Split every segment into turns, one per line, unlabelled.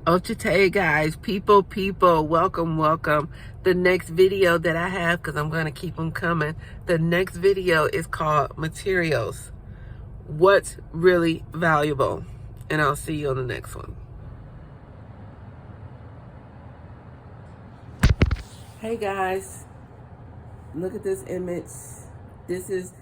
Ochite guys, people, welcome. The next video that I have, because I'm going to keep them coming, the next video is called Materials. What's really valuable? And I'll see you on the next one. Hey guys, look at this image. This is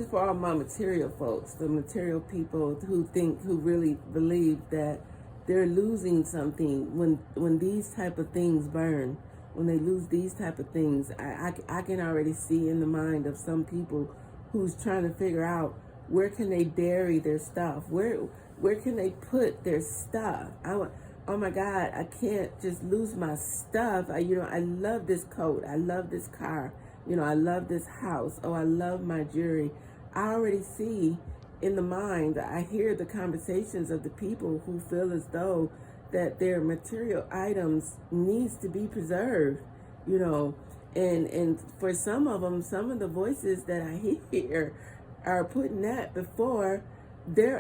for all my material folks, the material people who really believe that they're losing something when these type of things burn. When they lose these type of things, I can already see in the mind of some people who's trying to figure out where can they bury their stuff, where can they put their stuff. Oh my God, I can't just lose my stuff. I love this coat, I love this car, I love this house. Oh, I love my jewelry. I already see in the mind, I hear the conversations of the people who feel as though that their material items needs to be preserved, and for some of them, some of the voices that I hear are putting that before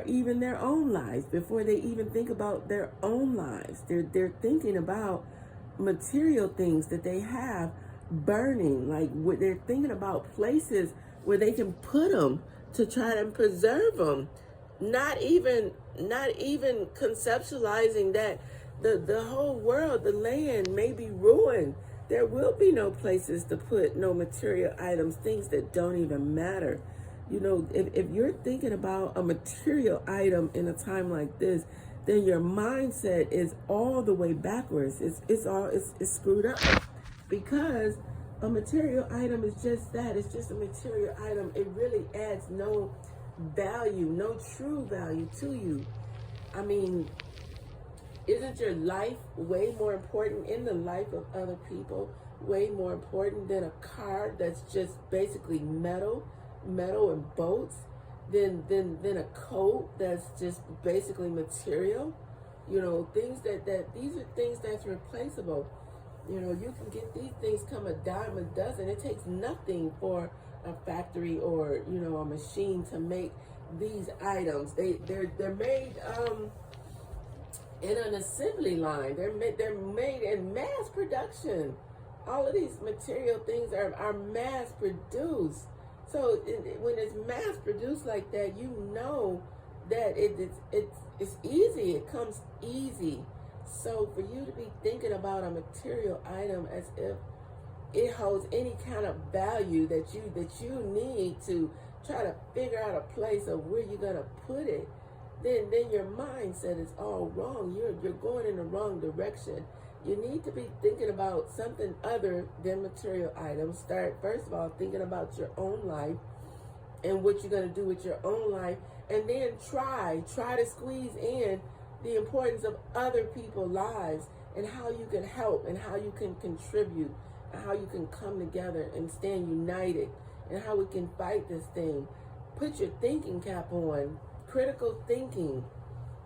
even their own lives, before they even think about their own lives. They're thinking about material things that they have burning, like they're thinking about places where they can put them to try to preserve them, not even conceptualizing that the whole world, the land may be ruined. There will be no places to put no material items, things that don't even matter. If you're thinking about a material item in a time like this, then your mindset is all the way backwards. It's screwed up, because a material item is just that. It's just a material item. It really adds no value, no true value to you. I mean, isn't your life way more important in the life of other people? Way more important than a car that's just basically metal and bolts, than a coat that's just basically material. Things these are things that's replaceable. You can get these things come a dime a dozen. It takes nothing for a factory or a machine to make these items. They're made in an assembly line. They're made in mass production. All of these material things are mass produced. So when it's mass produced like that, that it's easy. It comes easy. So for you to be thinking about a material item as if it holds any kind of value that you need to try to figure out a place of where you're gonna put it, then your mindset is all wrong. You're going in the wrong direction. You need to be thinking about something other than material items. Start, first of all, thinking about your own life and what you're going to do with your own life. And then try to squeeze in the importance of other people's lives and how you can help and how you can contribute and how you can come together and stand united and how we can fight this thing. Put your thinking cap on. Critical thinking.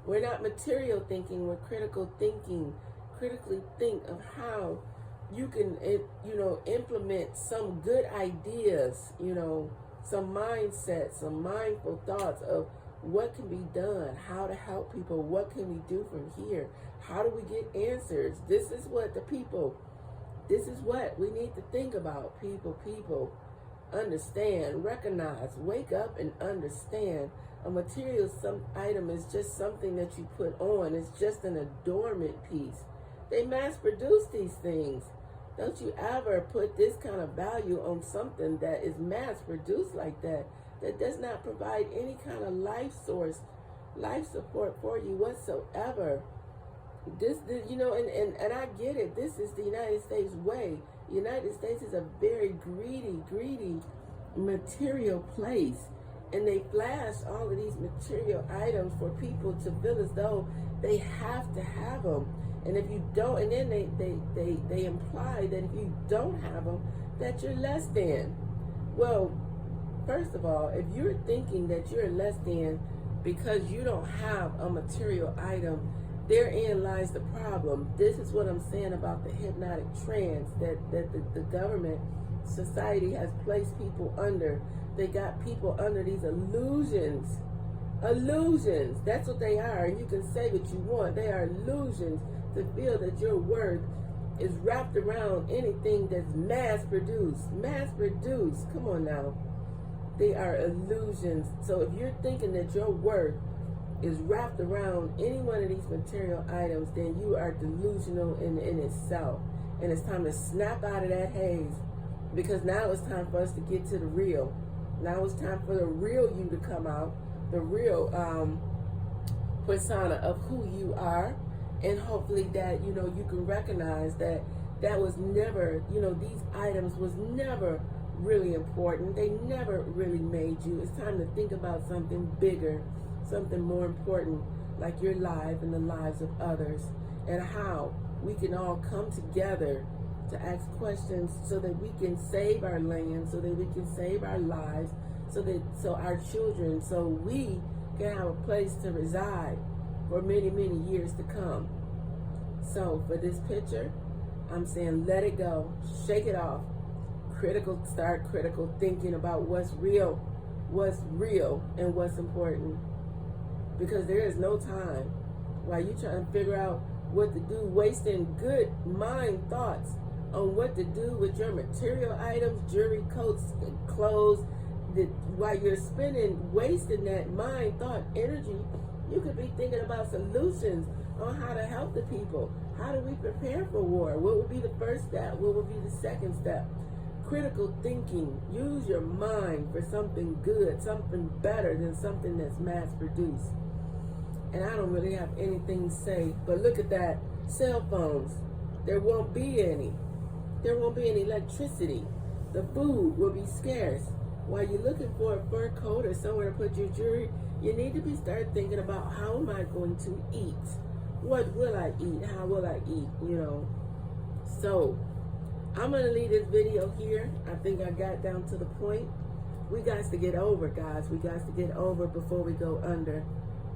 We're not material thinking, we're critical thinking. Critically think of how you can, implement some good ideas, some mindset, some mindful thoughts of what can be done, how to help people, what can we do from here, how do we get answers. This is what we need to think about. People, understand, recognize, wake up and understand. A material item is just something that you put on. It's just an adornment piece. They mass produce these things. Don't you ever put this kind of value on something that is mass produced like that does not provide any kind of life support for you whatsoever. And I get it. This is the United States way. The United States is a very greedy material place. And they flash all of these material items for people to feel as though they have to have them. And if you don't, and then they imply that if you don't have them, that you're less than. Well, first of all, if you're thinking that you're less than because you don't have a material item, therein lies the problem. This is what I'm saying about the hypnotic trance that the government, society has placed people under. They got people under these illusions Illusions. That's what they are. And you can say what you want. They are illusions to feel that your worth is wrapped around anything that's mass produced. Mass produced. Come on now. They are illusions. So if you're thinking that your worth is wrapped around any one of these material items, then you are delusional in itself. And it's time to snap out of that haze, because now it's time for us to get to the real. Now it's time for the real you to come out, the real persona of who you are. And hopefully that, you know, you can recognize that that was never, you know, these items was never really important. They never really made you. It's time to think about something bigger, something more important, like your life and the lives of others, and how we can all come together to ask questions so that we can save our land, so that we can save our lives, so our children, so we can have a place to reside for many, many years to come. So for this picture, I'm saying let it go, shake it off. Start critical thinking about what's real and what's important. Because there is no time while you trying to figure out what to do, wasting good mind thoughts on what to do with your material items, jewelry, coats, clothes. While you're wasting that mind thought energy, you could be thinking about solutions on how to help the people. How do we prepare for war? What would be the first step? What would be the second step? Critical thinking. Use your mind for something good, something better than something that's mass produced. And I don't really have anything to say, but look at that. Cell phones. There won't be any. There won't be any electricity. The food will be scarce. While you're looking for a fur coat or somewhere to put your jewelry, you need to start thinking about, how am I going to eat? What will I eat? How will I eat? You know. So I'm going to leave this video here. I think I got down to the point. We got to get over, guys. We got to get over before we go under.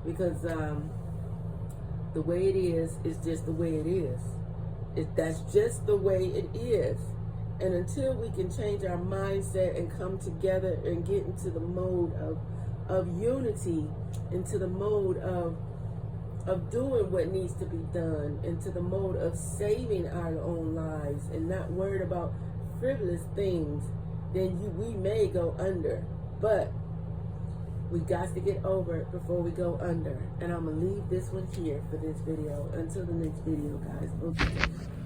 Because the way it is just the way it is. That's just the way it is. And until we can change our mindset and come together and get into the mode of unity, into the mode of doing what needs to be done, into the mode of saving our own lives and not worried about frivolous things, then we may go under. But we got to get over it before we go under. And I'm going to leave this one here for this video. Until the next video, guys. Okay.